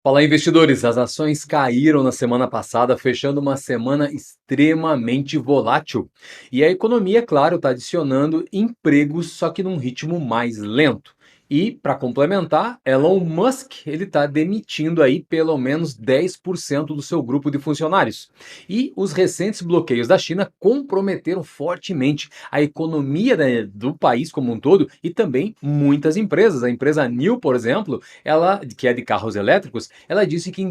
Fala aí, investidores, as ações caíram na semana passada, fechando uma semana extremamente volátil. E a economia, claro, está adicionando empregos, só que num ritmo mais lento. E, para complementar, Elon Musk ele está demitindo aí pelo menos 10% do seu grupo de funcionários. E os recentes bloqueios da China comprometeram fortemente a economia do país como um todo e também muitas empresas. A empresa NIO, por exemplo, ela, que é de carros elétricos, ela disse que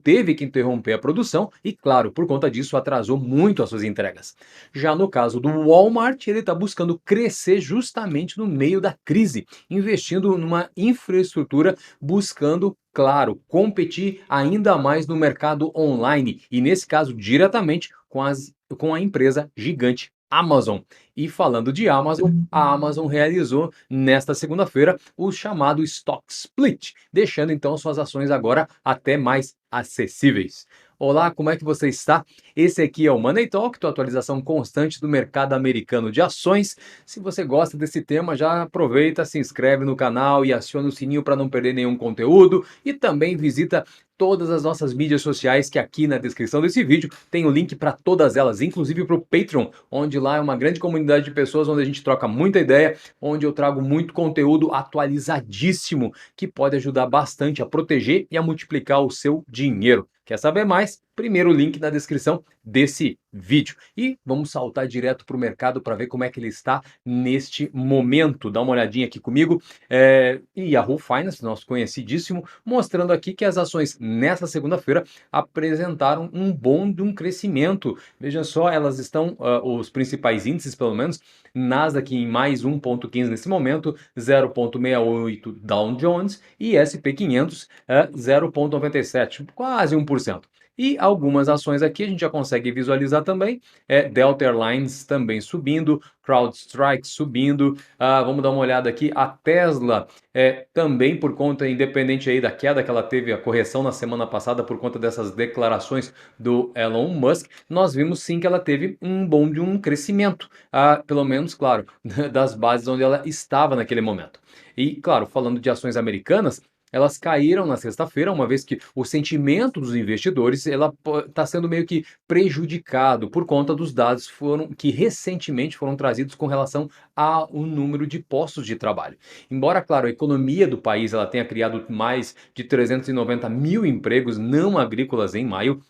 teve que interromper a produção e, claro, por conta disso atrasou muito as suas entregas. Já no caso do Walmart, ele está buscando crescer justamente no meio da crise, investindo numa infraestrutura, buscando, claro, competir ainda mais no mercado online e, nesse caso, diretamente com a empresa gigante Amazon. E falando de Amazon, a Amazon realizou nesta segunda-feira o chamado Stock Split, deixando então suas ações agora até mais acessíveis. Olá, como é que você está? Esse aqui é o Money Talk, tua atualização constante do mercado americano de ações. Se você gosta desse tema, já aproveita, se inscreve no canal e aciona o sininho para não perder nenhum conteúdo. E também visita todas as nossas mídias sociais, que aqui na descrição desse vídeo tem o link para todas elas, inclusive para o Patreon, onde lá é uma grande comunidade de pessoas onde a gente troca muita ideia, onde eu trago muito conteúdo atualizadíssimo que pode ajudar bastante a proteger e a multiplicar o seu dinheiro. Quer saber mais? Primeiro link na descrição desse vídeo. E vamos saltar direto para o mercado para ver como é que ele está neste momento. Dá uma olhadinha aqui comigo. Yahoo Finance, nosso conhecidíssimo, mostrando aqui que as ações nessa segunda-feira apresentaram um crescimento. Veja só, elas estão, os principais índices pelo menos, Nasdaq em mais 1,15 nesse momento, 0,68 Dow Jones e SP500 0,97, quase 1%. E algumas ações aqui a gente já consegue visualizar também, Delta Airlines também subindo, CrowdStrike subindo, vamos dar uma olhada aqui, a Tesla também por conta, independente aí da queda que ela teve, a correção na semana passada por conta dessas declarações do Elon Musk, nós vimos sim que ela teve um crescimento, pelo menos, claro, das bases onde ela estava naquele momento. E, claro, falando de ações americanas, elas caíram na sexta-feira, uma vez que o sentimento dos investidores está sendo meio que prejudicado por conta dos dados que recentemente foram trazidos com relação ao número de postos de trabalho. Embora, claro, a economia do país ela tenha criado mais de 390 mil empregos não agrícolas em maio,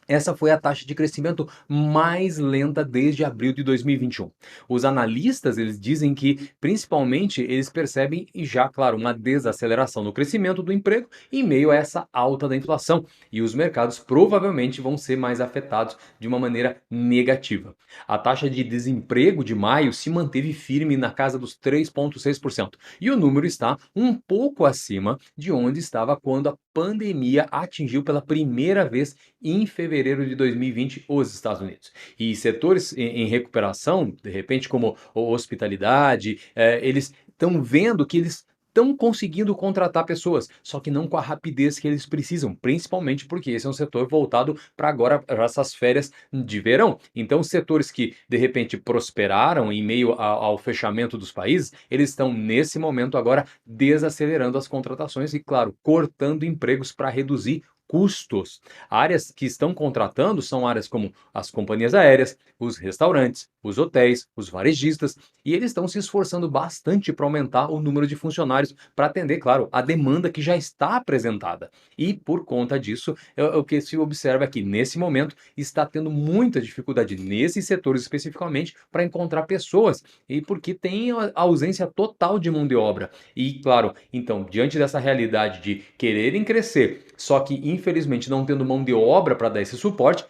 essa foi a taxa de crescimento mais lenta desde abril de 2021. Os analistas, eles dizem que, principalmente, eles percebem já, claro, uma desaceleração no crescimento do emprego em meio a essa alta da inflação. E os mercados provavelmente vão ser mais afetados de uma maneira negativa. A taxa de desemprego de maio se manteve firme na casa dos 3,6%. E o número está um pouco acima de onde estava quando a pandemia atingiu pela primeira vez em fevereiro de 2020 os Estados Unidos. E setores em recuperação, de repente, como hospitalidade, eles estão vendo que eles estão conseguindo contratar pessoas, só que não com a rapidez que eles precisam, principalmente porque esse é um setor voltado para agora, para essas férias de verão. Então, setores que de repente prosperaram em meio ao fechamento dos países, eles estão nesse momento agora desacelerando as contratações e, claro, cortando empregos para reduzir custos. Áreas que estão contratando são áreas como as companhias aéreas, os restaurantes, os hotéis, os varejistas, e eles estão se esforçando bastante para aumentar o número de funcionários para atender, claro, a demanda que já está apresentada. E por conta disso, o que se observa é que nesse momento está tendo muita dificuldade nesses setores especificamente para encontrar pessoas, e porque tem a ausência total de mão de obra. E claro, então, diante dessa realidade de quererem crescer, só que infelizmente não tendo mão de obra para dar esse suporte,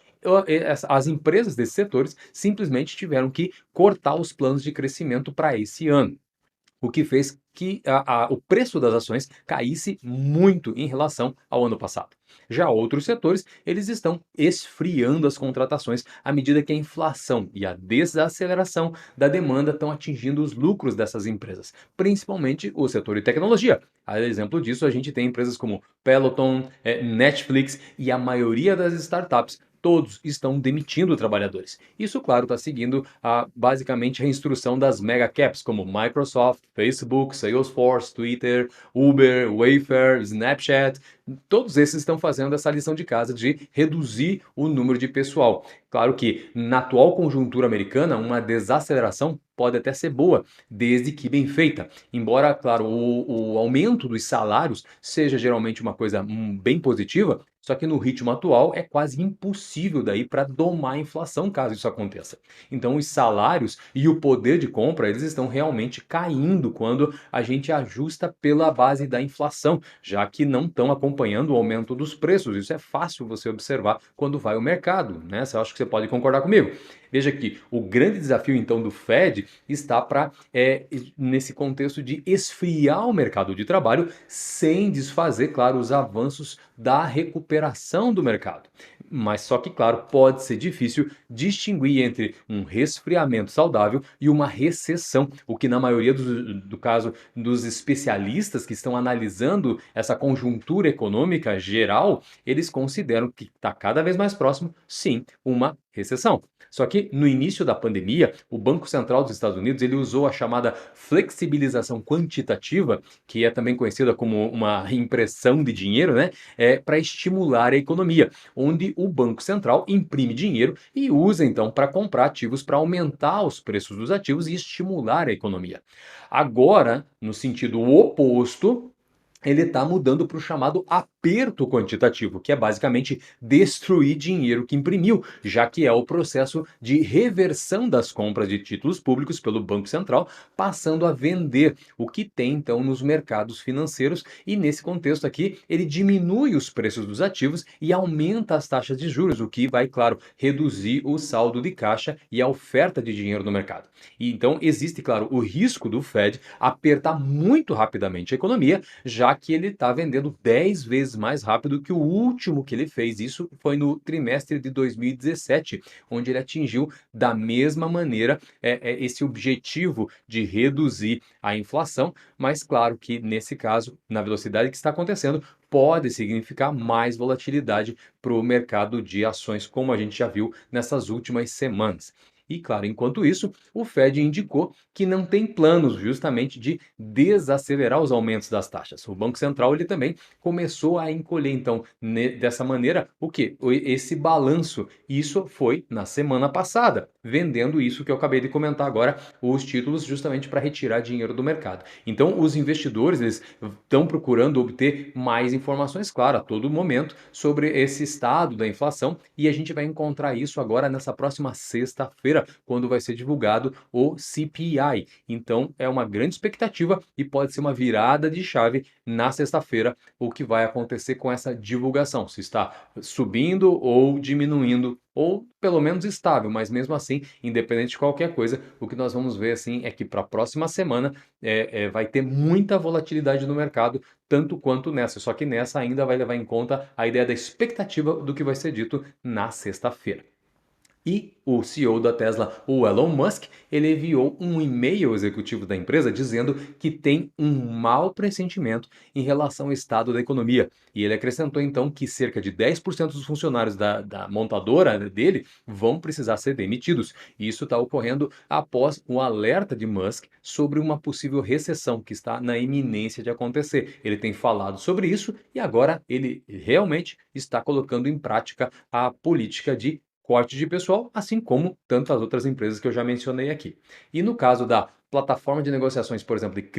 as empresas desses setores simplesmente tiveram que cortar os planos de crescimento para esse ano, o que fez que o preço das ações caísse muito em relação ao ano passado. Já outros setores, eles estão esfriando as contratações à medida que a inflação e a desaceleração da demanda estão atingindo os lucros dessas empresas, principalmente o setor de tecnologia. A exemplo disso, a gente tem empresas como Peloton, Netflix e a maioria das startups todos estão demitindo trabalhadores. Isso, claro, está seguindo basicamente a instrução das mega caps, como Microsoft, Facebook, Salesforce, Twitter, Uber, Wayfair, Snapchat. Todos esses estão fazendo essa lição de casa de reduzir o número de pessoal. Claro que na atual conjuntura americana, uma desaceleração pode até ser boa, desde que bem feita. Embora, claro, o aumento dos salários seja geralmente uma coisa bem positiva, só que no ritmo atual é quase impossível daí para domar a inflação caso isso aconteça. Então os salários e o poder de compra, eles estão realmente caindo quando a gente ajusta pela base da inflação, já que não estão acompanhando o aumento dos preços. Isso é fácil você observar quando vai ao mercado, né? Eu acho que você pode concordar comigo. Veja que o grande desafio então do Fed está nesse contexto de esfriar o mercado de trabalho sem desfazer, claro, os avanços da recuperação do mercado. Mas só que, claro, pode ser difícil distinguir entre um resfriamento saudável e uma recessão, o que na maioria do caso dos especialistas que estão analisando essa conjuntura econômica geral, eles consideram que está cada vez mais próximo, sim, uma recessão. Só que no início da pandemia, o Banco Central dos Estados Unidos ele usou a chamada flexibilização quantitativa, que é também conhecida como uma impressão de dinheiro, né? Para estimular a economia, onde o Banco Central imprime dinheiro e usa então para comprar ativos para aumentar os preços dos ativos e estimular a economia. Agora, no sentido oposto, ele está mudando para o chamado aperto quantitativo, que é basicamente destruir dinheiro que imprimiu, já que é o processo de reversão das compras de títulos públicos pelo Banco Central, passando a vender o que tem então nos mercados financeiros. E nesse contexto aqui, ele diminui os preços dos ativos e aumenta as taxas de juros, o que vai, claro, reduzir o saldo de caixa e a oferta de dinheiro no mercado. E então existe, claro, o risco do Fed apertar muito rapidamente a economia, já que ele está vendendo 10 vezes mais rápido que o último que ele fez. Isso foi no trimestre de 2017, onde ele atingiu da mesma maneira esse objetivo de reduzir a inflação, mas claro que nesse caso, na velocidade que está acontecendo, pode significar mais volatilidade para o mercado de ações, como a gente já viu nessas últimas semanas. E claro, enquanto isso, o Fed indicou que não tem planos justamente de desacelerar os aumentos das taxas. O Banco Central ele também começou a encolher então dessa maneira o que? Esse balanço. Isso foi na semana passada, vendendo isso que eu acabei de comentar agora, os títulos justamente para retirar dinheiro do mercado. Então, os investidores eles estão procurando obter mais informações, claro, a todo momento sobre esse estado da inflação e a gente vai encontrar isso agora nessa próxima sexta-feira, quando vai ser divulgado o CPI. Então, é uma grande expectativa e pode ser uma virada de chave na sexta-feira o que vai acontecer com essa divulgação, se está subindo ou diminuindo ou pelo menos estável, mas mesmo assim, independente de qualquer coisa, o que nós vamos ver assim é que para a próxima semana vai ter muita volatilidade no mercado, tanto quanto nessa, só que nessa ainda vai levar em conta a ideia da expectativa do que vai ser dito na sexta-feira. E o CEO da Tesla, o Elon Musk, ele enviou um e-mail ao executivo da empresa dizendo que tem um mau pressentimento em relação ao estado da economia. E ele acrescentou então que cerca de 10% dos funcionários da montadora dele vão precisar ser demitidos. E isso está ocorrendo após o alerta de Musk sobre uma possível recessão que está na iminência de acontecer. Ele tem falado sobre isso e agora ele realmente está colocando em prática a política de corte de pessoal, assim como tantas outras empresas que eu já mencionei aqui. E no caso da plataforma de negociações, por exemplo, de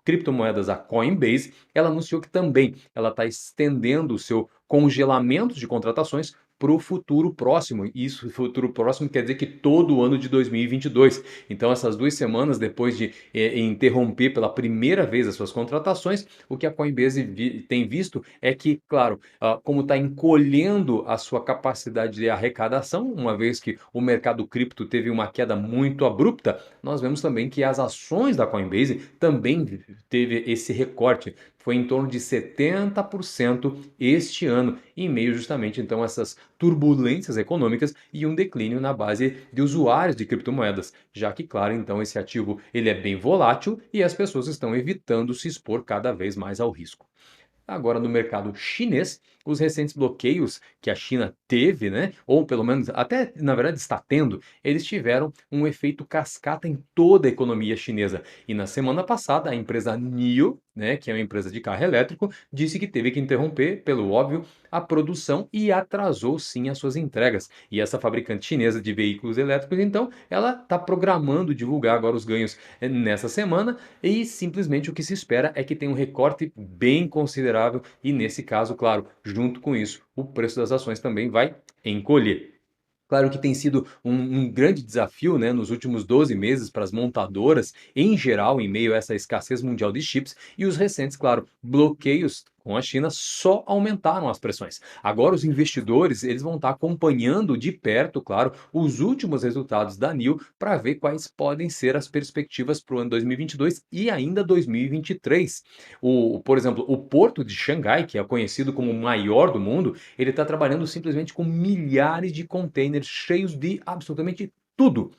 criptomoedas, a Coinbase, ela anunciou que também ela está estendendo o seu congelamento de contratações para o futuro próximo. Isso, futuro próximo, quer dizer que todo o ano de 2022. Então, essas 2 semanas depois de interromper pela primeira vez as suas contratações, o que a Coinbase tem visto é que, claro, como está encolhendo a sua capacidade de arrecadação, uma vez que o mercado cripto teve uma queda muito abrupta, nós vemos também que as ações da Coinbase também teve esse recorte. Foi em torno de 70% este ano, em meio justamente então a essas turbulências econômicas e um declínio na base de usuários de criptomoedas, já que, claro, então esse ativo ele é bem volátil e as pessoas estão evitando se expor cada vez mais ao risco. Agora, no mercado chinês, os recentes bloqueios que a China teve, né, ou pelo menos até, na verdade, está tendo, eles tiveram um efeito cascata em toda a economia chinesa. E na semana passada, a empresa NIO, né, que é uma empresa de carro elétrico, disse que teve que interromper, pelo óbvio, a produção e atrasou sim as suas entregas. E essa fabricante chinesa de veículos elétricos, então, ela está programando divulgar agora os ganhos nessa semana e simplesmente o que se espera é que tenha um recorte bem considerável e, nesse caso, claro, junto com isso, o preço das ações também vai encolher. Claro que tem sido um grande desafio, né, nos últimos 12 meses para as montadoras, em geral, em meio a essa escassez mundial de chips, e os recentes, claro, bloqueios com a China só aumentaram as pressões. Agora os investidores, eles vão estar acompanhando de perto, claro, os últimos resultados da NIO para ver quais podem ser as perspectivas para o ano 2022 e ainda 2023. Por exemplo, o porto de Xangai, que é conhecido como o maior do mundo, ele está trabalhando simplesmente com milhares de containers cheios de absolutamente tudo.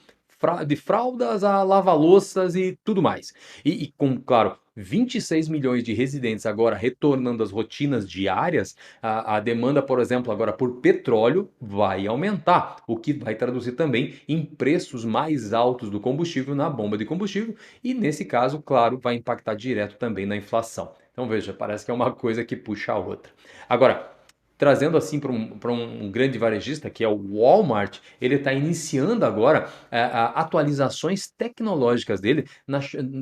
De fraldas a lava-louças e tudo mais. E com, claro, 26 milhões de residentes agora retornando às rotinas diárias, a demanda, por exemplo, agora por petróleo vai aumentar, o que vai traduzir também em preços mais altos do combustível na bomba de combustível, e nesse caso, claro, vai impactar direto também na inflação. Então veja, parece que é uma coisa que puxa a outra. Agora, trazendo assim para um grande varejista, que é o Walmart, ele está iniciando agora atualizações tecnológicas dele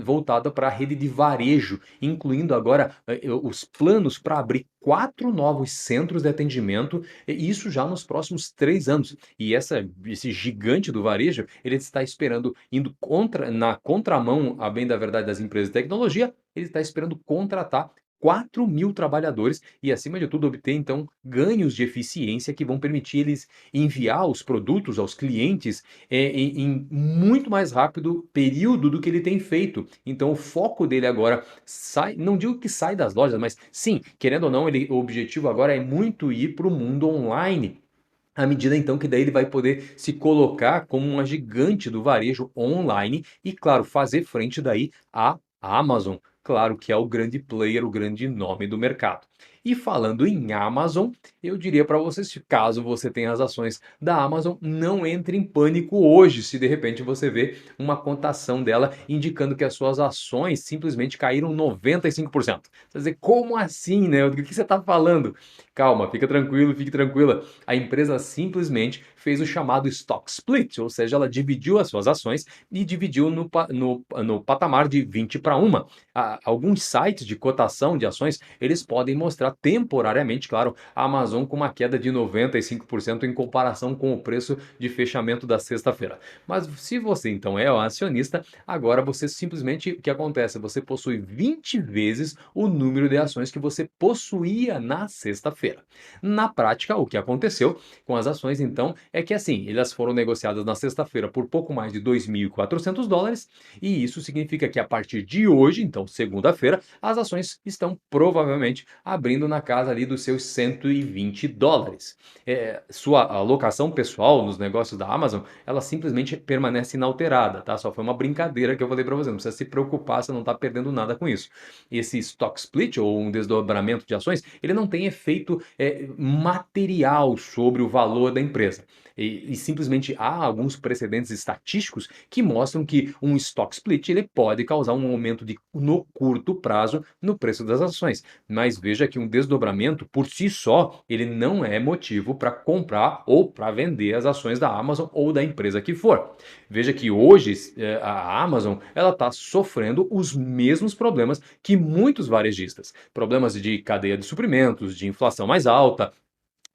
voltada para a rede de varejo, incluindo agora os planos para abrir 4 novos centros de atendimento, e isso já nos próximos 3 anos. E esse gigante do varejo, ele está esperando, indo na contramão, a bem da verdade, das empresas de tecnologia, ele está esperando contratar 4.000 trabalhadores e, acima de tudo, obter então ganhos de eficiência que vão permitir eles enviar os produtos aos clientes em muito mais rápido período do que ele tem feito. Então, o foco dele agora sai, não digo que sai das lojas, mas sim, querendo ou não, o objetivo agora é muito ir para o mundo online. À medida então que daí ele vai poder se colocar como uma gigante do varejo online e, claro, fazer frente daí à Amazon, claro que é o grande player, o grande nome do mercado. E falando em Amazon, eu diria para vocês, caso você tenha as ações da Amazon, não entre em pânico hoje, se de repente você vê uma cotação dela indicando que as suas ações simplesmente caíram 95%. Você vai dizer, como assim, né? Do que você está falando? Calma, fica tranquilo, fique tranquila. A empresa simplesmente fez o chamado stock split, ou seja, ela dividiu as suas ações e dividiu no patamar de 20 para 1. Alguns sites de cotação de ações, eles podem mostrar temporariamente, claro, a Amazon com uma queda de 95% em comparação com o preço de fechamento da sexta-feira. Mas se você então é um acionista, agora você simplesmente, o que acontece? Você possui 20 vezes o número de ações que você possuía na sexta-feira. Na prática, o que aconteceu com as ações então é que assim, elas foram negociadas na sexta-feira por pouco mais de 2.400 dólares, e isso significa que a partir de hoje, então segunda-feira, as ações estão provavelmente abrindo na casa ali dos seus 120 dólares. Sua alocação pessoal nos negócios da Amazon, ela simplesmente permanece inalterada, tá? Só foi uma brincadeira que eu falei para você, não precisa se preocupar, você não está perdendo nada com isso. Esse stock split ou um desdobramento de ações, ele não tem efeito material sobre o valor da empresa. E simplesmente há alguns precedentes estatísticos que mostram que um stock split ele pode causar um aumento no curto prazo no preço das ações. Mas veja que um desdobramento por si só ele não é motivo para comprar ou para vender as ações da Amazon ou da empresa que for. Veja que hoje a Amazon ela está sofrendo os mesmos problemas que muitos varejistas, problemas de cadeia de suprimentos, de inflação mais alta.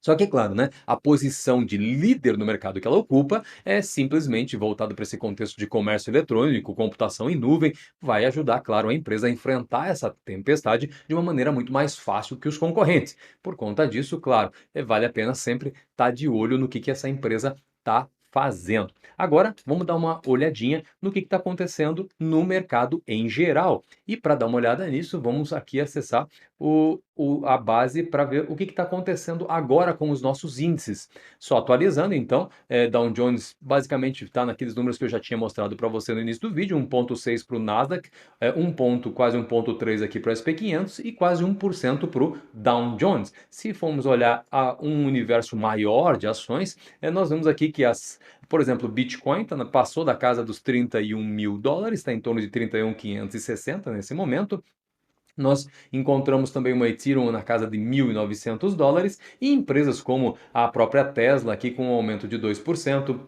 Só que, é claro, né, a posição de líder no mercado que ela ocupa é simplesmente voltado para esse contexto de comércio eletrônico, computação em nuvem, vai ajudar, claro, a empresa a enfrentar essa tempestade de uma maneira muito mais fácil que os concorrentes. Por conta disso, claro, vale a pena sempre estar de olho no que essa empresa está fazendo. Agora, vamos dar uma olhadinha no que está acontecendo no mercado em geral. E para dar uma olhada nisso, vamos aqui acessar a base para ver o que está acontecendo agora com os nossos índices. Só atualizando, então, Dow Jones basicamente está naqueles números que eu já tinha mostrado para você no início do vídeo, 1,6 para o Nasdaq, quase 1,3 aqui para o SP500 e quase 1% para o Dow Jones. Se formos olhar a um universo maior de ações, nós vemos aqui que por exemplo, o Bitcoin passou da casa dos 31 mil dólares, está em torno de 31.560 nesse momento. Nós encontramos também uma Ethereum na casa de 1.900 dólares e empresas como a própria Tesla aqui com um aumento de 2%.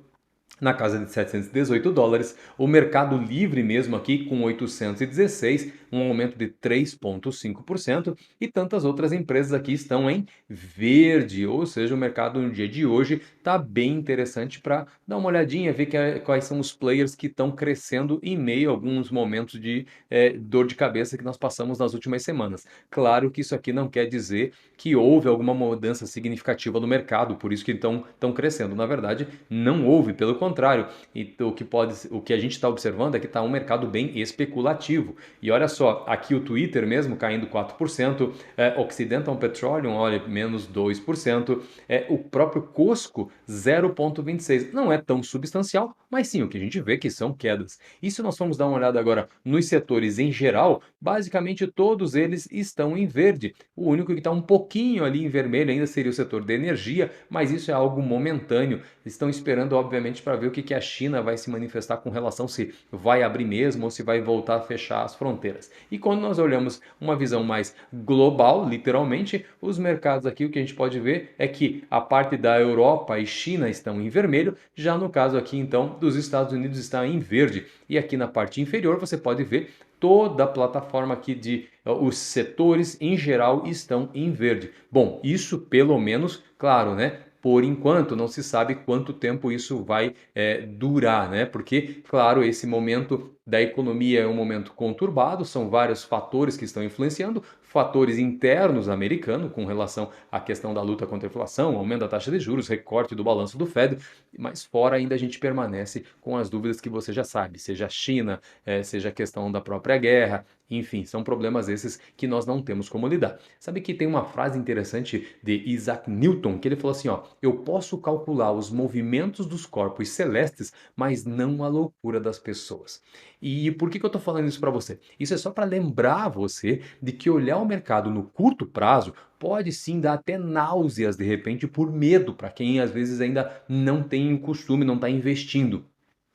Na casa de 718 dólares, o Mercado Livre mesmo aqui com 816, um aumento de 3,5%, e tantas outras empresas aqui estão em verde, ou seja, o mercado no dia de hoje está bem interessante para dar uma olhadinha, ver quais são os players que estão crescendo em meio a alguns momentos de dor de cabeça que nós passamos nas últimas semanas. Claro que isso aqui não quer dizer que houve alguma mudança significativa no mercado, por isso que estão crescendo. Na verdade, não houve, pelo contrário. E o que a gente está observando é que está um mercado bem especulativo. E olha só, aqui o Twitter mesmo caindo 4%, Occidental Petroleum, olha, menos 2%, o próprio Cosco 0,26%. Não é tão substancial, mas sim, o que a gente vê que são quedas. E se nós formos dar uma olhada agora nos setores em geral, basicamente todos eles estão em verde. O único que está um pouquinho ali em vermelho ainda seria o setor de energia, mas isso é algo momentâneo. Estão esperando, obviamente, para ver o que a China vai se manifestar com relação se vai abrir mesmo ou se vai voltar a fechar as fronteiras. E quando nós olhamos uma visão mais global, literalmente, os mercados aqui, o que a gente pode ver é que a parte da Europa e China estão em vermelho, já no caso aqui, então, dos Estados Unidos está em verde. E aqui na parte inferior você pode ver toda a plataforma aqui os setores em geral estão em verde. Bom, isso pelo menos, claro, né? Por enquanto, não se sabe quanto tempo isso vai durar, né? Porque, claro, esse momento da economia é um momento conturbado, são vários fatores que estão influenciando, fatores internos americanos com relação à questão da luta contra a inflação, aumento da taxa de juros, recorte do balanço do Fed, mas fora ainda a gente permanece com as dúvidas que você já sabe, seja a China, seja a questão da própria guerra, enfim, são problemas esses que nós não temos como lidar. Sabe que tem uma frase interessante de Isaac Newton, que ele falou assim, ó, eu posso calcular os movimentos dos corpos celestes, mas não a loucura das pessoas. E por que eu estou falando isso para você? Isso é só para lembrar você de que olhar o mercado no curto prazo pode sim dar até náuseas de repente por medo para quem às vezes ainda não tem costume, não está investindo.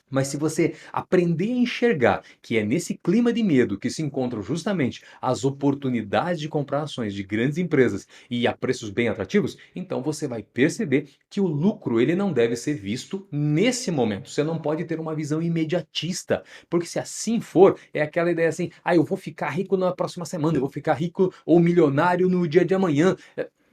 Mas se você aprender a enxergar que é nesse clima de medo que se encontram justamente as oportunidades de comprar ações de grandes empresas e a preços bem atrativos, então você vai perceber que o lucro ele não deve ser visto nesse momento. Você não pode ter uma visão imediatista, porque se assim for, é aquela ideia assim, eu vou ficar rico na próxima semana, eu vou ficar rico ou milionário no dia de amanhã.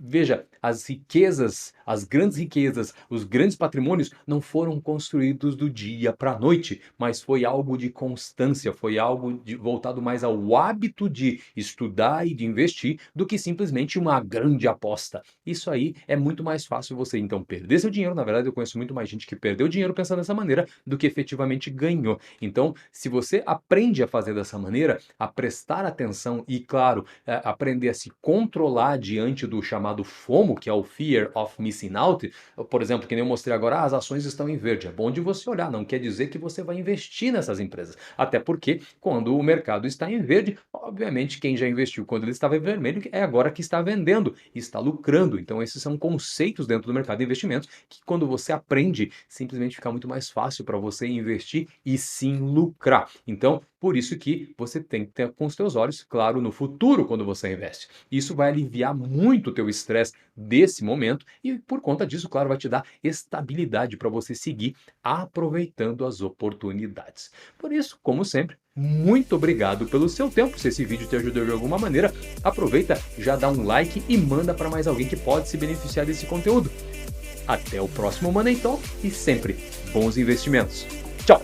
Veja, as riquezas, as grandes riquezas, os grandes patrimônios não foram construídos do dia para a noite, mas foi algo de constância, foi algo voltado mais ao hábito de estudar e de investir do que simplesmente uma grande aposta. Isso aí é muito mais fácil você então perder seu dinheiro. Na verdade, eu conheço muito mais gente que perdeu dinheiro pensando dessa maneira do que efetivamente ganhou. Então, se você aprende a fazer dessa maneira, a prestar atenção e, claro, aprender a se controlar diante do chamado FOMO, que é o Fear of Missing Out, por exemplo, que nem eu mostrei agora, as ações estão em verde. É bom de você olhar, não quer dizer que você vai investir nessas empresas. Até porque, quando o mercado está em verde, obviamente quem já investiu quando ele estava em vermelho é agora que está vendendo, está lucrando. Então, esses são conceitos dentro do mercado de investimentos que, quando você aprende, simplesmente fica muito mais fácil para você investir e sim lucrar. Então, por isso que você tem que ter com os teus olhos, claro, no futuro quando você investe. Isso vai aliviar muito o teu estresse desse momento e, por conta disso, claro, vai te dar estabilidade para você seguir aproveitando as oportunidades. Por isso, como sempre, muito obrigado pelo seu tempo. Se esse vídeo te ajudou de alguma maneira, aproveita, já dá um like e manda para mais alguém que pode se beneficiar desse conteúdo. Até o próximo Money Talk e sempre bons investimentos. Tchau!